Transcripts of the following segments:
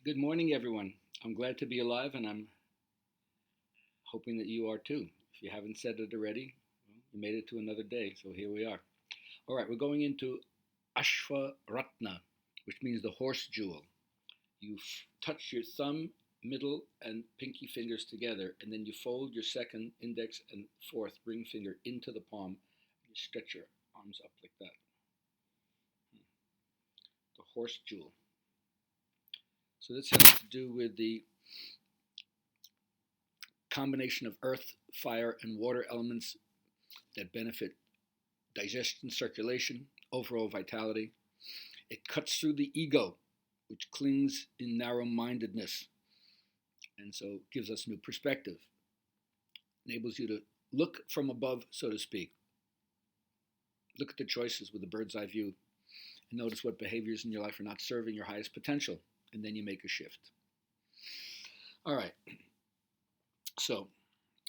Good morning, everyone. I'm glad to be alive, and I'm hoping that you are too. If you haven't said it already, well, you made it to another day, so here we are. All right, we're going into Ashva Ratna, which means the horse jewel. You touch your thumb, middle, and pinky fingers together, and then you fold your second index and fourth ring finger into the palm. You stretch your arms up like that. The horse jewel. So this has to do with the combination of earth, fire, and water elements that benefit digestion, circulation, overall vitality. It cuts through the ego, which clings in narrow mindedness, and so gives us new perspective. Enables you to look from above, so to speak. Look at the choices with a bird's eye view and notice what behaviors in your life are not serving your highest potential, and then you make a shift. All right, so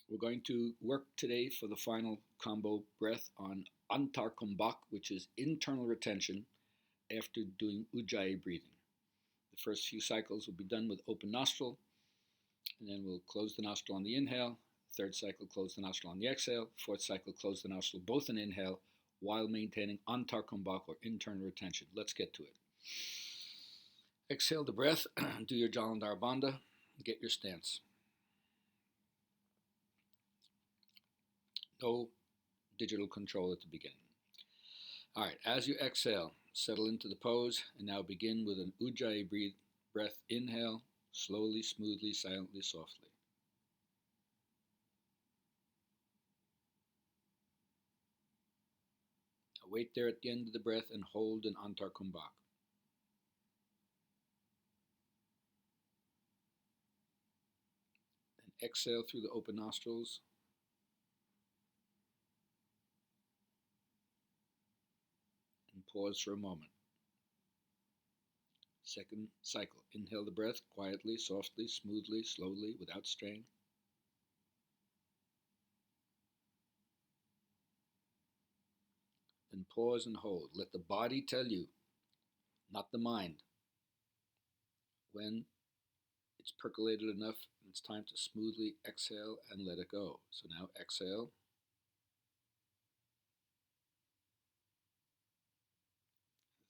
we're going to work today for the final combo breath on Antar, which is internal retention after doing Ujjayi breathing. The first few cycles will be done with open nostril, and then we'll close the nostril on the inhale. Third cycle, close the nostril on the exhale. Fourth cycle, close the nostril both in inhale while maintaining Antar or internal retention. Let's get to it. Exhale the breath, do your Jalandhar Bandha, get your stance. No digital control at the beginning. All right, as you exhale, settle into the pose, and now begin with an Ujjayi breath. Inhale, slowly, smoothly, silently, softly. Now wait there at the end of the breath and hold an Antar. Then exhale through the open nostrils. And pause for a moment. Second cycle. Inhale the breath quietly, softly, smoothly, slowly, without strain. Then pause and hold. Let the body tell you, not the mind, when it's percolated enough and it's time to smoothly exhale and let it go. So now exhale.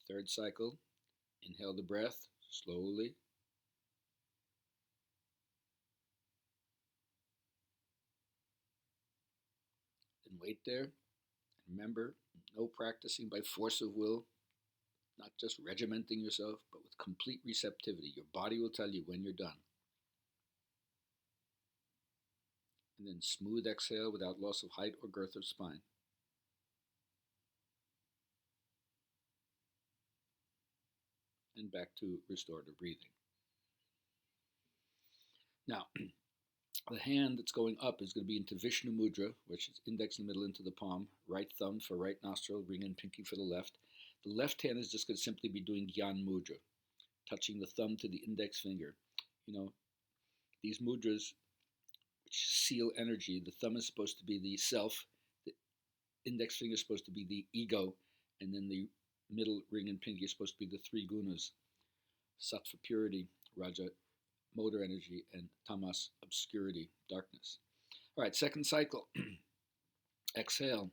Third cycle. Inhale the breath slowly. Then wait there. Remember, no practicing by force of will, not just regimenting yourself, but with complete receptivity. Your body will tell you when you're done. And then smooth exhale without loss of height or girth of spine. And back to restorative breathing. Now, the hand that's going up is going to be into Vishnu Mudra, which is index in the middle into the palm, right thumb for right nostril, ring and pinky for the left. The left hand is just going to simply be doing Gyan Mudra, touching the thumb to the index finger. You know, these mudras which seal energy, the thumb is supposed to be the self, the index finger is supposed to be the ego, and then the middle ring and pinky is supposed to be the three gunas: sattva purity, raja motor energy, and tamas obscurity, darkness. All right, second cycle. Exhale,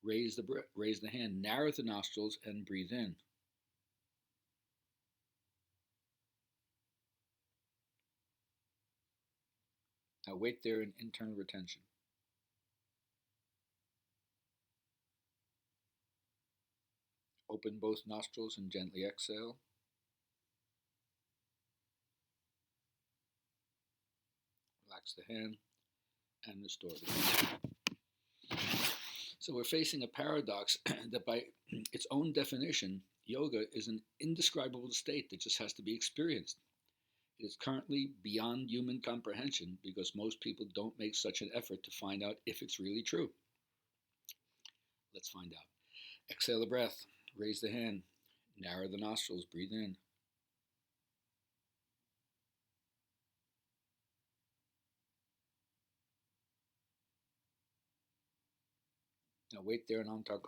raise the hand, narrow the nostrils, and breathe in. Now wait there in internal retention. Open both nostrils and gently exhale. Relax the hand and restore the breath. So we're facing a paradox that by its own definition, yoga is an indescribable state that just has to be experienced. It is currently beyond human comprehension because most people don't make such an effort to find out if it's really true. Let's find out. Exhale the breath, raise the hand, narrow the nostrils, breathe in. Now wait there in Antar.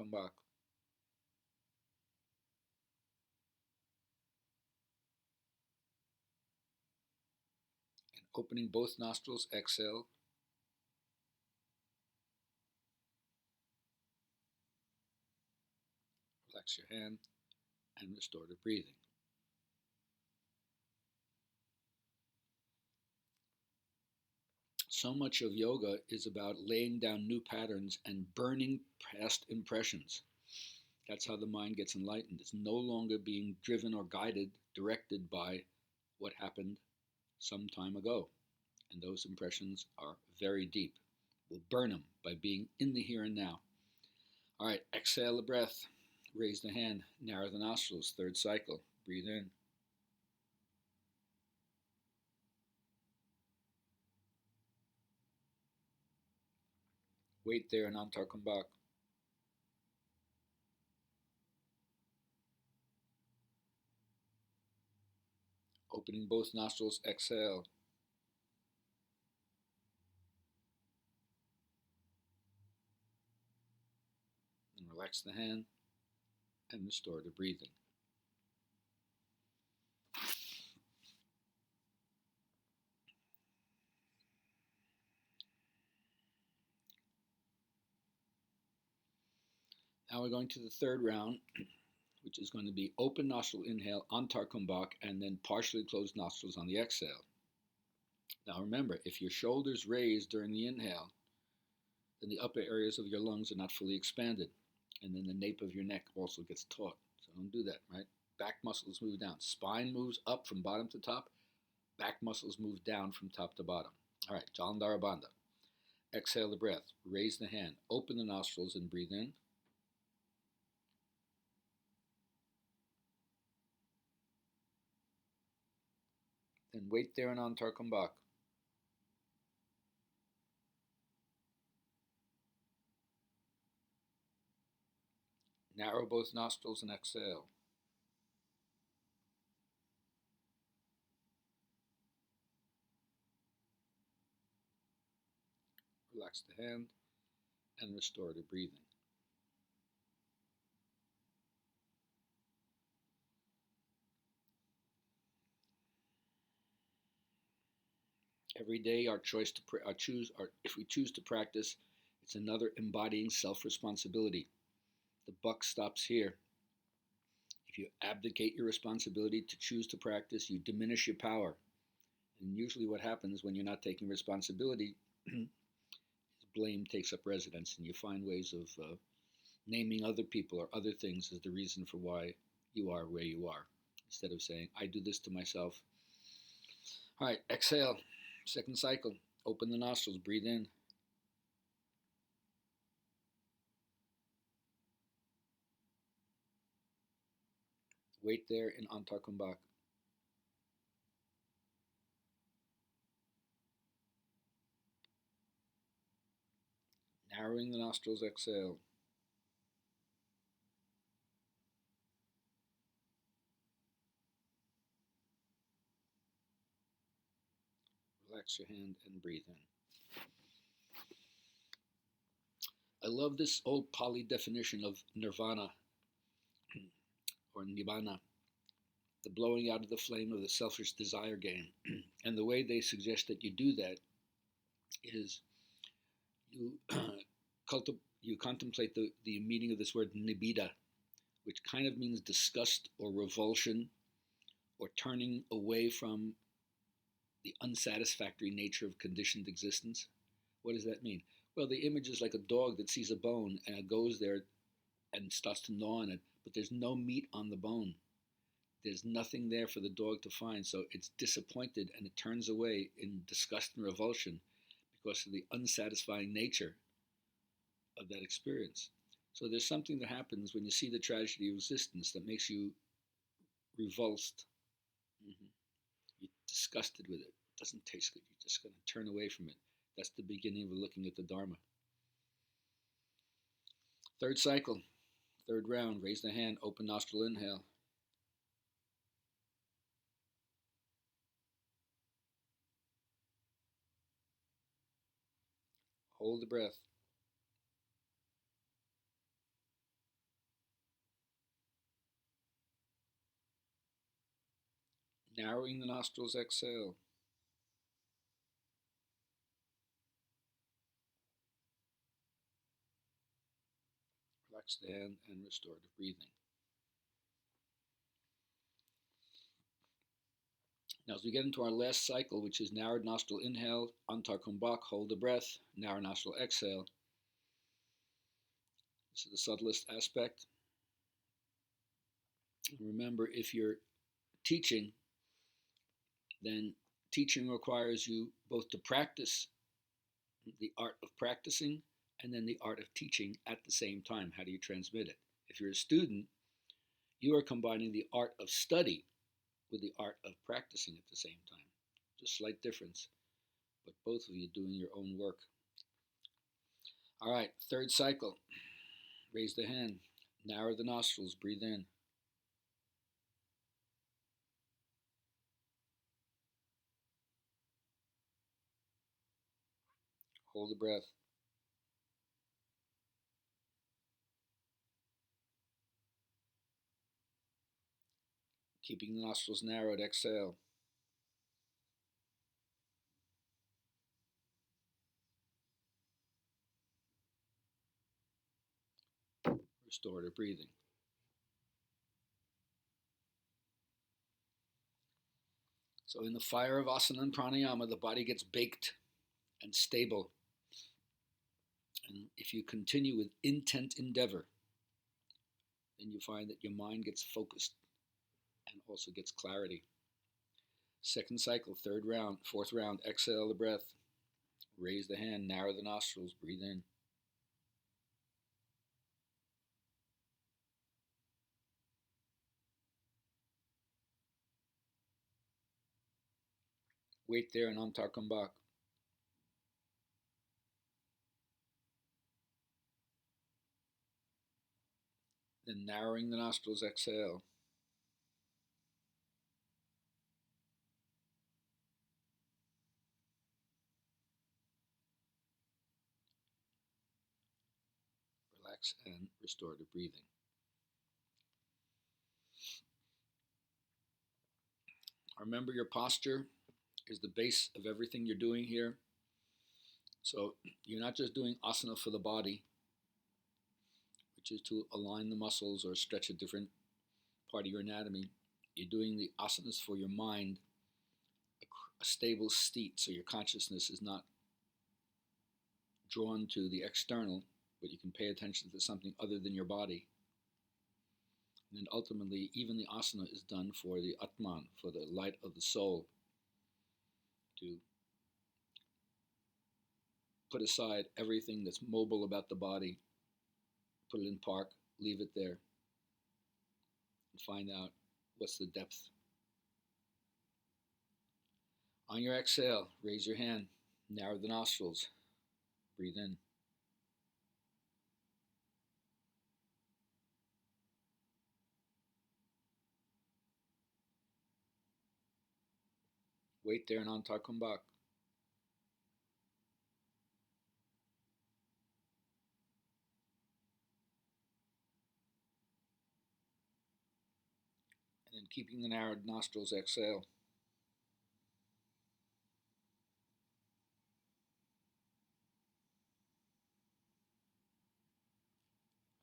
Opening both nostrils, exhale. Relax your hand and restorative breathing. So much of yoga is about laying down new patterns and burning past impressions. That's how the mind gets enlightened. It's no longer being driven or guided, directed by what happened some time ago. And those impressions are very deep. We'll burn them by being in the here and now. All right, exhale the breath. Raise the hand, narrow the nostrils, third cycle. Breathe in. Wait there in Antar Kumbhaka. Opening both nostrils, exhale. And relax the hand and restore the breathing. Now we're going to the third round, which is going to be open nostril inhale, Antar Kumbhaka, and then partially closed nostrils on the exhale. Now remember, if your shoulders raise during the inhale, then the upper areas of your lungs are not fully expanded. And then the nape of your neck also gets taut. So don't do that, right? Back muscles move down. Spine moves up from bottom to top. Back muscles move down from top to bottom. All right, Jalandhara Bandha. Exhale the breath. Raise the hand. Open the nostrils and breathe in. Then wait there in Antar Kumbhaka. Narrow both nostrils and exhale. Relax the hand and restore to breathing. Every day, if we choose to practice, it's another embodying self-responsibility. The buck stops here. If you abdicate your responsibility to choose to practice, you diminish your power. And usually, what happens when you're not taking responsibility is blame takes up residence, and you find ways of naming other people or other things as the reason for why you are where you are, instead of saying, I do this to myself. All right, exhale. Second cycle. Open the nostrils. Breathe in. Wait there in Antar Kumbhaka. Narrowing the nostrils, exhale. Relax your hand and breathe in. I love this old Pali definition of nirvana or nibbana, the blowing out of the flame of the selfish desire game. And the way they suggest that you do that is you you contemplate the meaning of this word nibbida, which kind of means disgust or revulsion or turning away from the unsatisfactory nature of conditioned existence. What does that mean? Well, the image is like a dog that sees a bone and it goes there and starts to gnaw on it, but there's no meat on the bone. There's nothing there for the dog to find, so it's disappointed and it turns away in disgust and revulsion because of the unsatisfying nature of that experience. So there's something that happens when you see the tragedy of existence that makes you revulsed. Mm-hmm. You're disgusted with it. It doesn't taste good. You're just going to turn away from it. That's the beginning of looking at the Dharma. Third cycle, third round. Raise the hand, open nostril inhale. Hold the breath. Narrowing the nostrils, exhale. Stand and restorative breathing. Now, as we get into our last cycle, which is narrowed nostril inhale, Antar Kumbhaka, hold the breath, narrow nostril exhale. This is the subtlest aspect. Remember, if you're teaching, then teaching requires you both to practice the art of practicing and then the art of teaching at the same time. How do you transmit it? If you're a student, you are combining the art of study with the art of practicing at the same time. Just a slight difference, but both of you doing your own work. All right, third cycle. Raise the hand, narrow the nostrils, breathe in. Hold the breath. Keeping the nostrils narrowed, exhale. Restorative breathing. So in the fire of asana and pranayama, the body gets baked and stable. And if you continue with intent endeavor, then you find that your mind gets focused and also gets clarity. Second cycle, third round, fourth round, exhale the breath. Raise the hand, narrow the nostrils, breathe in. Wait there in Antar Kumbhaka. Then narrowing the nostrils, exhale. Relax and restorative breathing. Remember, your posture is the base of everything you're doing here. So you're not just doing asana for the body, which is to align the muscles or stretch a different part of your anatomy. You're doing the asanas for your mind, a stable state, so your consciousness is not drawn to the external, but you can pay attention to something other than your body. And then ultimately, even the asana is done for the Atman, for the light of the soul, to put aside everything that's mobile about the body, put it in park, leave it there, and find out what's the depth. On your exhale, raise your hand, narrow the nostrils, breathe in. Wait there in Antar Kumbhaka. And then keeping the narrowed nostrils, exhale.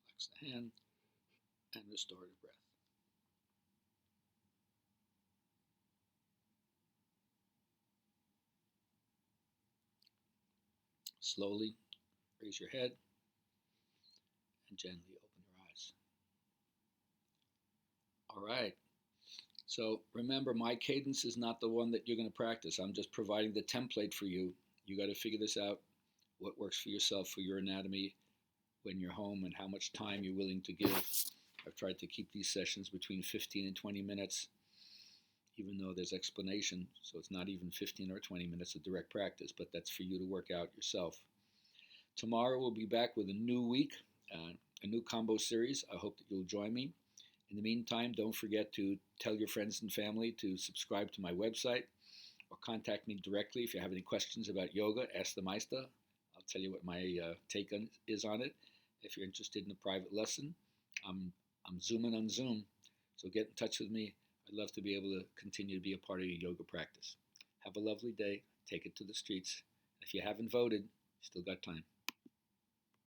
Relax the hand and restorative breath. Slowly raise your head and gently open your eyes. All right. So remember, my cadence is not the one that you're going to practice. I'm just providing the template for you. You got to figure this out, what works for yourself, for your anatomy, when you're home, and how much time you're willing to give. I've tried to keep these sessions between 15 and 20 minutes, even though there's explanation. So it's not even 15 or 20 minutes of direct practice, but that's for you to work out yourself. Tomorrow we'll be back with a new week, a new combo series. I hope that you'll join me. In the meantime, don't forget to tell your friends and family to subscribe to my website or contact me directly if you have any questions about yoga. Ask the Meister. I'll tell you what my take is on it. If you're interested in a private lesson, I'm Zooming on Zoom, so get in touch with me. I'd love to be able to continue to be a part of your yoga practice. Have a lovely day. Take it to the streets. If you haven't voted, still got time.